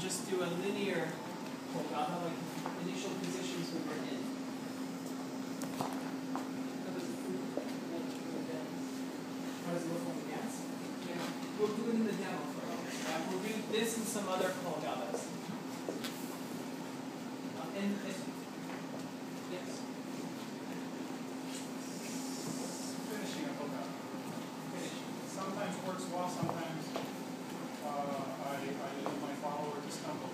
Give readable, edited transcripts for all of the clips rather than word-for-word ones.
just do a linear kolgada, like initial positions we were in. How does it look when we dance? Yeah. We'll do it in the demo first. We'll do this and some other kolgadas. Yes. Finishing a kolgada. Sometimes works well, sometimes I need my follower to stumble.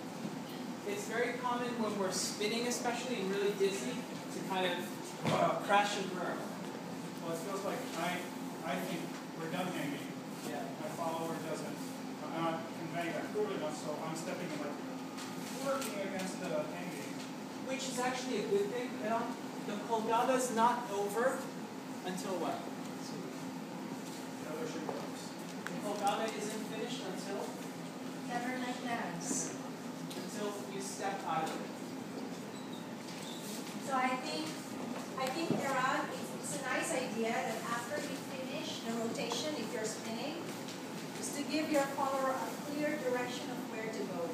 It's very common when we're spinning, especially, and really dizzy, to kind of crash and burn. Well, it feels like I think we're done hanging. Yeah. My follower doesn't. I'm not conveying that clearly enough, so I'm stepping in, like, working against the hanging. Which is actually a good thing. You know? The kolgada is not over until what? The other shoe goes. The kolgada isn't finished until? Never like dance. Until you step out of it. So I think Aaron, it's a nice idea that after you finish the rotation, if you're spinning, is to give your follower a clear direction of where to go.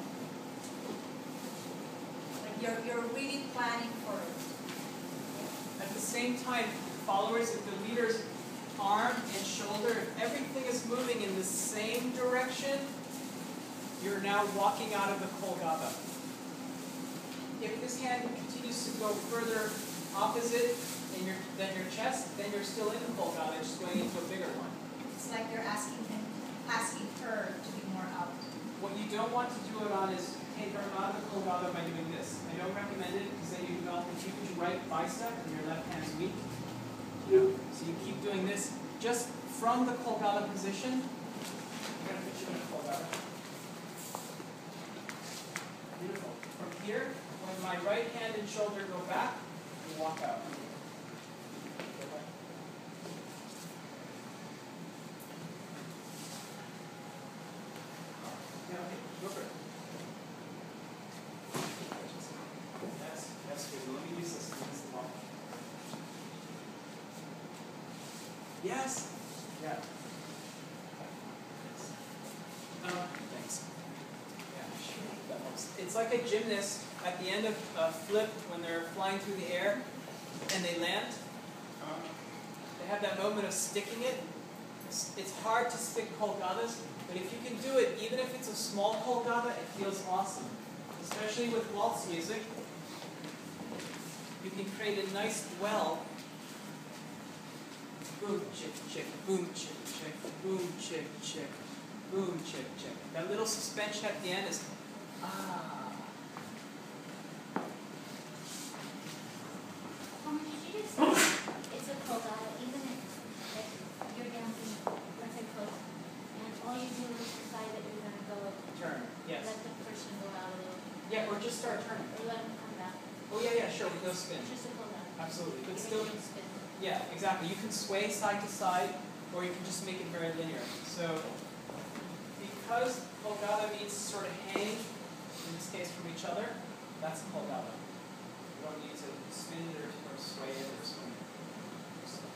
Like you're really planning for it. At the same time, followers, if the leader's arm and shoulder, if everything is moving in the same direction, you're now walking out of the kolgada. If this hand continues to go further opposite than your chest, then you're still in the kolgada, just going into a bigger one. It's like you're asking her to be more out. What you don't want to do it on is take her out of the kolgada by doing this. I don't recommend it because then you develop a huge right bicep and your left hand's weak. So you keep doing this just from the kolgada position. I'm going to put you in a kolgada. Beautiful. From here, when my right hand and shoulder go back, you walk out. That's good. Let me use this against the wall. Yes? Yeah. Thanks. Yeah, sure. That helps. It's like a gymnast at the end of a flip when they're flying through the air and they land. They have that moment of sticking it. It's hard to stick kolgadas, but if you can do it, even if it's a small kolgada, it feels awesome. Especially with waltz music, you can create a nice dwell. Boom, chick, chick, boom, chick, chick, boom, chick, chick, boom, chick, chick. That little suspension at the end is, Did you just say it's a kolgada, even if you're dancing, let's say close, and all you do is decide that you're going to go turn, yes. let the person go out a little. Yeah, or just start turning. Or let them come back. Oh yeah, sure, with no spin. Just a kolgada. Absolutely, but Even still, if you spin. yeah, exactly. You can sway side to side, or you can just make it very linear. So, because kolgada means sort of hang, in this case from each other, that's kolgada. You don't need to spin it or sway it or swing it. Just like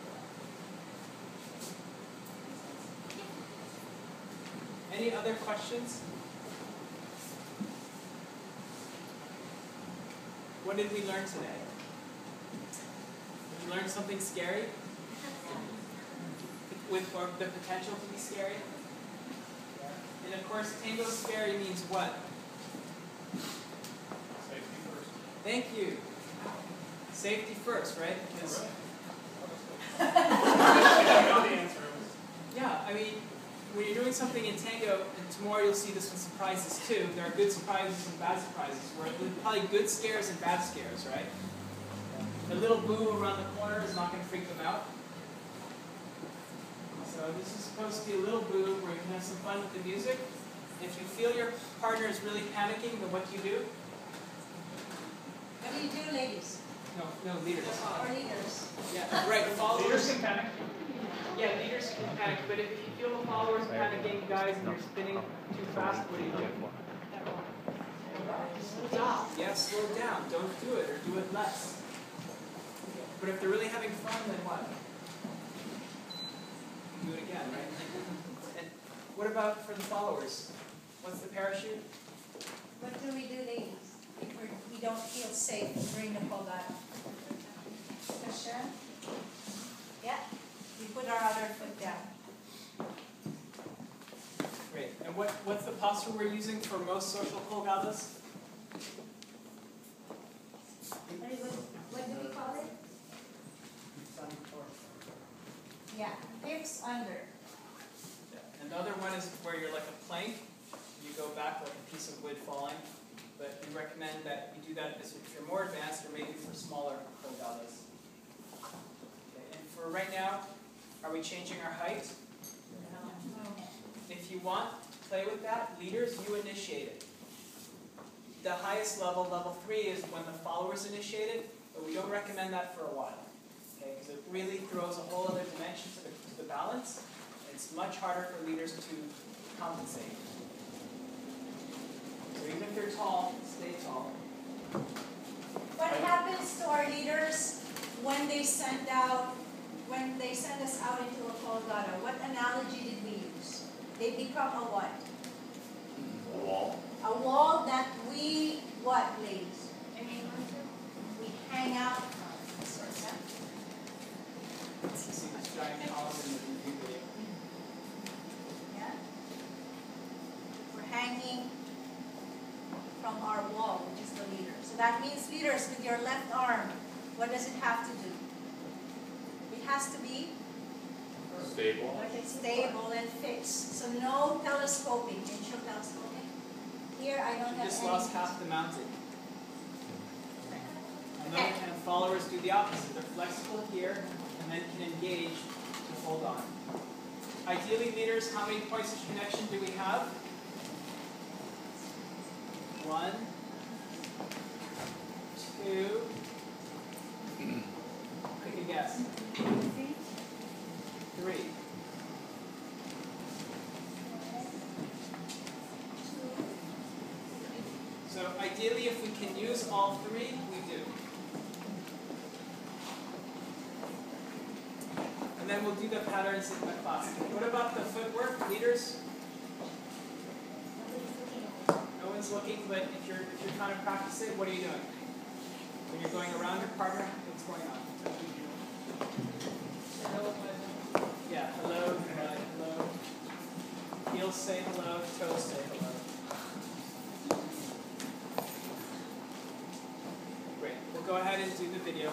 that. Any other questions? What did we learn today? Did we learn something scary? Or the potential to be scary? And of course, tango scary means what? Safety first. Thank you. Safety first, right? Because I know the answer. yeah, I mean, when you're doing something in tango, and tomorrow you'll see this with surprises too, there are good surprises and bad surprises. There are probably good scares and bad scares, right? The little boo around the corner is not going to freak them out. So this is supposed to be a little boo where you can have some fun with the music. If you feel your partner is really panicking, then what do you do? What do you do, ladies? No, leaders. Or leaders? Yeah, right. Followers. Leaders can panic. Yeah, leaders can panic, but if you feel the followers panicking, guys, and you're spinning too fast, what do you do? Stop. Yeah, slow down. Don't do it, or do it less. But if they're really having fun, then what? Do it again, right? And what about for the followers? What's the parachute? What feel safe during the Colgado. Question? Yeah. We put our other foot down. Great. And what's the posture we're using for most social colgados? What do we call it? Yeah, hips under. Yeah. Another one is where you're like a plank. You go back like a piece of wood falling. But we recommend that you do that if you're more advanced or maybe for smaller colgados. Okay. And for right now, are we changing our height? No. If you want, play with that. Leaders, you initiate it. The highest level, level 3, is when the followers initiate it, but we don't recommend that for a while. Okay, because it really throws a whole other dimension to the balance. And it's much harder for leaders to compensate. So even if you're tall, stay tall. What happens to our leaders when they send us out into a Colgado? What analogy did we use? They become a what? A wall. A wall that we, what, ladies? We hang out from. You see this giant column in the review video. Yeah? We're hanging from our wall, which is the leader. So that means, leaders, with your left arm, what does it have to do? It has to be Stable. stable and fixed. So no telescoping. Can you show telescoping? Here I don't You have just any. lost half the mountain. On the Okay. other hand, followers do the opposite. They're flexible here and then can engage to hold on. Ideally, leaders, how many points of connection do we have? 1, 2, take a guess. 3. So ideally, if we can use all 3, we do. And then we'll do the patterns in the class. What about the footwork, leaders? No one's looking, but if you're trying to practice it, what are you doing? When you're going around your partner, what's going on? Yeah, hello, hello. Heels say hello, toes say hello. Great. We'll go ahead and do the video.